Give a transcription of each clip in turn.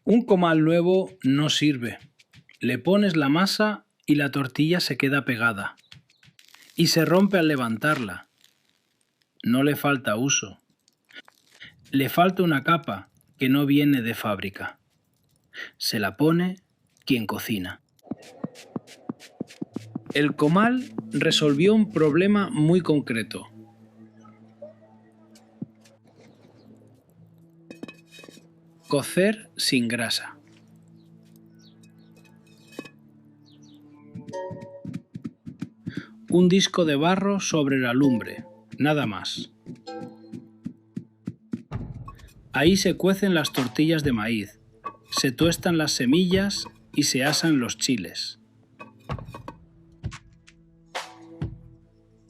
Un comal nuevo no sirve. Le pones la masa y la tortilla se queda pegada. Y se rompe al levantarla. No le falta uso. Le falta una capa que no viene de fábrica. Se la pone quien cocina. El comal resolvió un problema muy concreto. Cocer sin grasa. Un disco de barro sobre la lumbre, nada más. Ahí se cuecen las tortillas de maíz, se tuestan las semillas y se asan los chiles.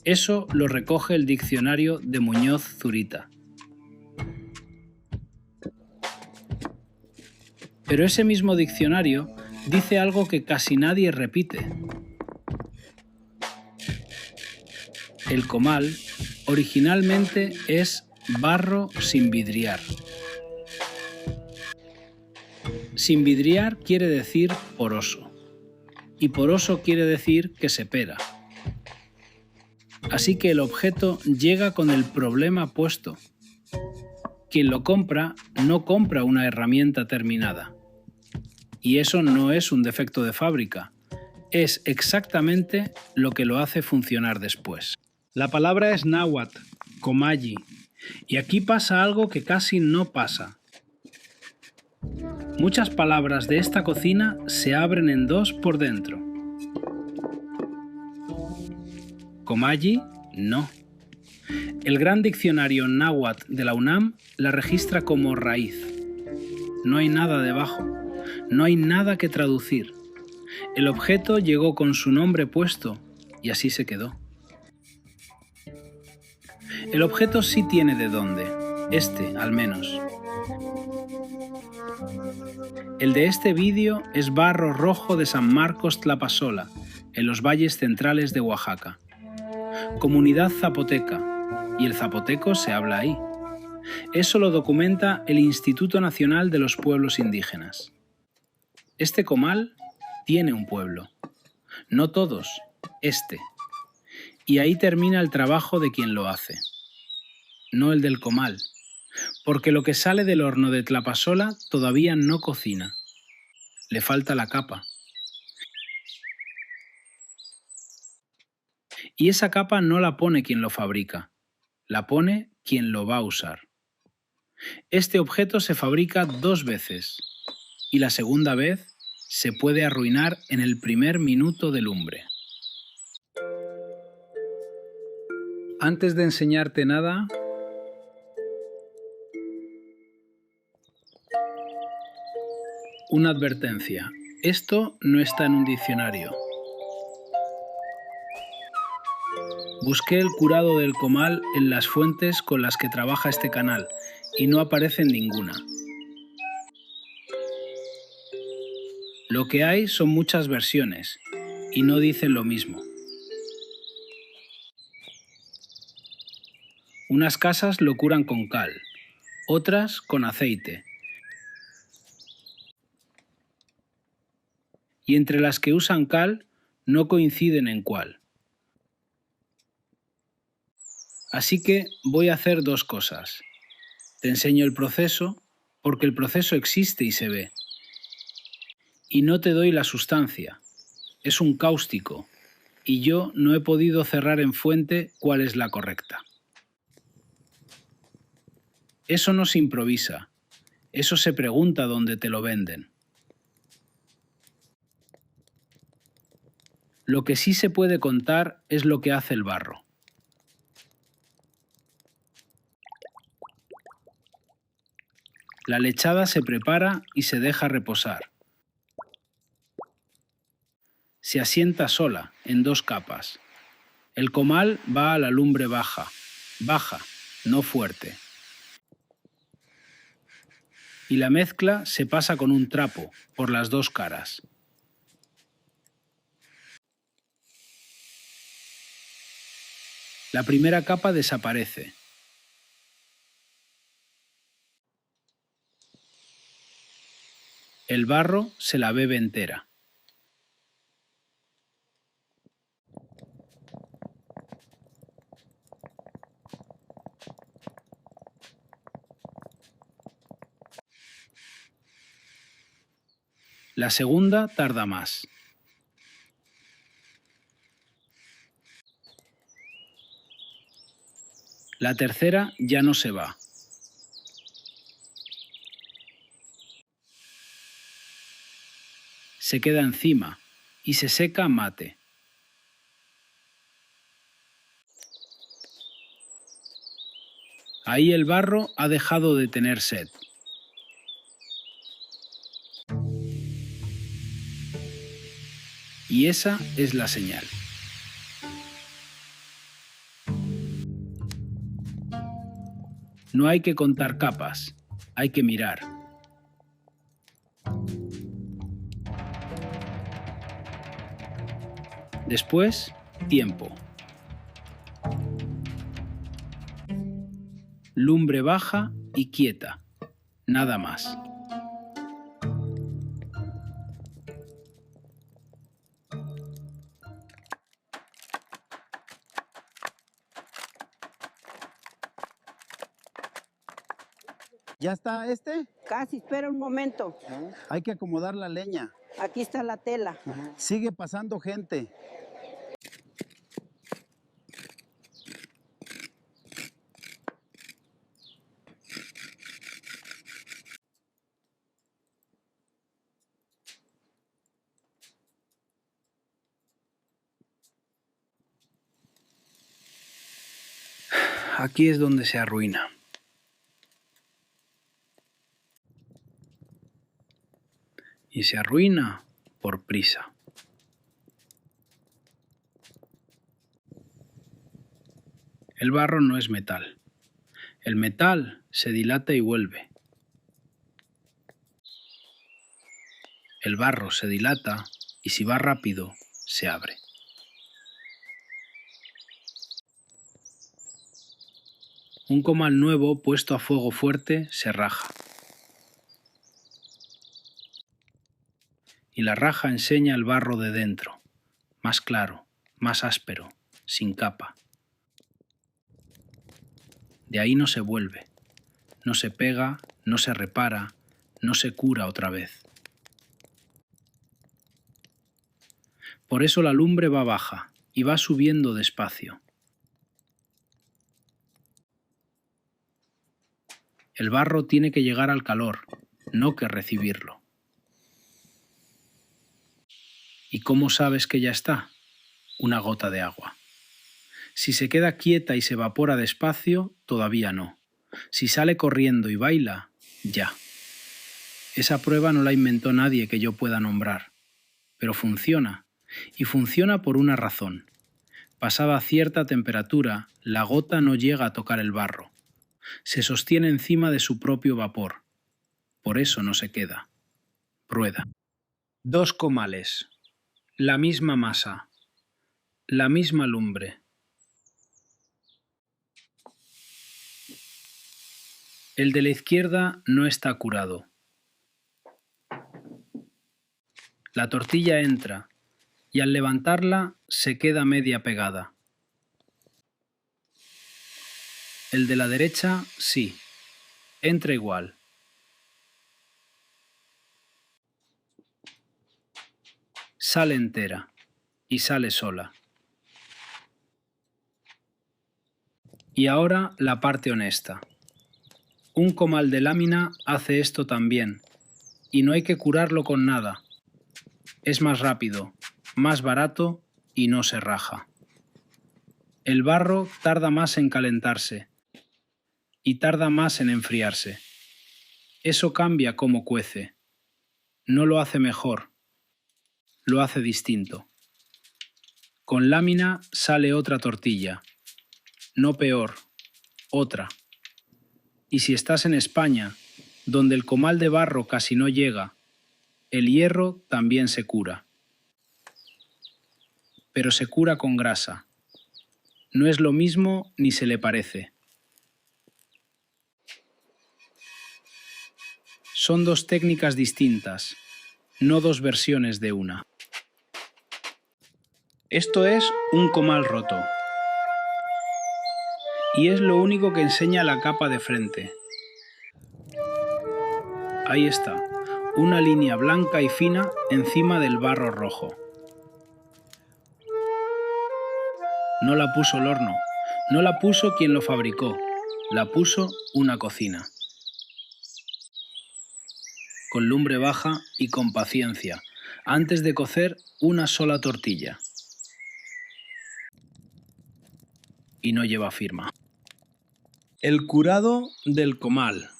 Eso lo recoge el diccionario de Muñoz Zurita. Pero ese mismo diccionario dice algo que casi nadie repite. El comal originalmente es barro sin vidriar. Sin vidriar quiere decir poroso, y poroso quiere decir que se pela. Así que el objeto llega con el problema puesto. Quien lo compra no compra una herramienta terminada. Y eso no es un defecto de fábrica, es exactamente lo que lo hace funcionar después. La palabra es náhuatl, comalli, y aquí pasa algo que casi no pasa. Muchas palabras de esta cocina se abren en dos por dentro. Comalli, no. El gran diccionario náhuatl de la UNAM la registra como raíz. No hay nada debajo, no hay nada que traducir. El objeto llegó con su nombre puesto y así se quedó. El objeto sí tiene de dónde, al menos. El de este vídeo es barro rojo de San Marcos Tlapasola, en los valles centrales de Oaxaca. Comunidad zapoteca, y el zapoteco se habla ahí. Eso lo documenta el Instituto Nacional de los Pueblos Indígenas. Este comal tiene un pueblo. No todos, Y ahí termina el trabajo de quien lo hace. No el del comal, porque lo que sale del horno de Tlapasola todavía no cocina. Le falta la capa. Y esa capa no la pone quien lo fabrica, la pone quien lo va a usar. Este objeto se fabrica 2 veces, y la segunda vez se puede arruinar en el primer minuto de lumbre. Antes de enseñarte nada, una advertencia. Esto no está en un diccionario. Busqué el curado del comal en las fuentes con las que trabaja este canal y no aparece en ninguna. Lo que hay son muchas versiones y no dicen lo mismo. Unas casas lo curan con cal, otras con aceite. Y entre las que usan cal no coinciden en cuál. Así que voy a hacer 2 cosas. Te enseño el proceso, porque el proceso existe y se ve. Y no te doy la sustancia. Es un cáustico, y yo no he podido cerrar en fuente cuál es la correcta. Eso no se improvisa, eso se pregunta dónde te lo venden. Lo que sí se puede contar es lo que hace el barro. La lechada se prepara y se deja reposar. Se asienta sola, en 2 capas. El comal va a la lumbre baja, no fuerte. Y la mezcla se pasa con un trapo por las 2 caras. La primera capa desaparece. El barro se la bebe entera. La segunda tarda más. La tercera ya no se va. Se queda encima y se seca mate. Ahí el barro ha dejado de tener sed. Y esa es la señal. No hay que contar capas, hay que mirar. Después, tiempo. Lumbre baja y quieta, nada más. ¿Ya está este? Casi, espera un momento. Hay que acomodar la leña. Aquí está la tela. Sigue pasando gente. Aquí es donde se arruina. Y se arruina por prisa. El barro no es metal. El metal se dilata y vuelve. El barro se dilata y si va rápido, se abre. Un comal nuevo puesto a fuego fuerte se raja. Y la raja enseña el barro de dentro, más claro, más áspero, sin capa. De ahí no se vuelve, no se pega, no se repara, no se cura otra vez. Por eso la lumbre va baja y va subiendo despacio. El barro tiene que llegar al calor, no que recibirlo. ¿Y cómo sabes que ya está? Una gota de agua. Si se queda quieta y se evapora despacio, todavía no. Si sale corriendo y baila, ya. Esa prueba no la inventó nadie que yo pueda nombrar, pero funciona, y funciona por una razón. Pasada cierta temperatura, la gota no llega a tocar el barro. Se sostiene encima de su propio vapor. Por eso no se queda. Rueda. 2 comales. La misma masa. La misma lumbre. El de la izquierda no está curado. La tortilla entra y al levantarla se queda media pegada. El de la derecha sí, entra igual. Sale entera y sale sola. Y ahora la parte honesta. Un comal de lámina hace esto también, y no hay que curarlo con nada. Es más rápido, más barato y no se raja. El barro tarda más en calentarse y tarda más en enfriarse. Eso cambia cómo cuece. No lo hace mejor, lo hace distinto. Con lámina sale otra tortilla, no peor, otra. Y si estás en España, donde el comal de barro casi no llega, el hierro también se cura. Pero se cura con grasa. No es lo mismo ni se le parece. Son 2 técnicas distintas, no dos versiones de una. Esto es un comal roto. Y es lo único que enseña la capa de frente. Ahí está, una línea blanca y fina encima del barro rojo. No la puso el horno, no la puso quien lo fabricó, la puso una cocina. Con lumbre baja y con paciencia, antes de cocer una sola tortilla. Y no lleva firma. El curado del comal.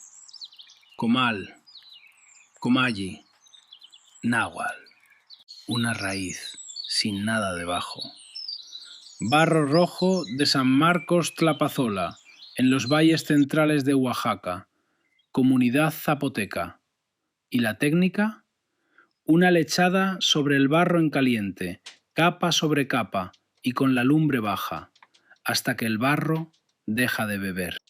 Comal. Comalli. Náhuatl. Una raíz, sin nada debajo. Barro rojo de San Marcos Tlapazola, en los valles centrales de Oaxaca. Comunidad zapoteca. ¿Y la técnica? Una lechada sobre el barro en caliente, capa sobre capa y con la lumbre baja, hasta que el barro deja de beber.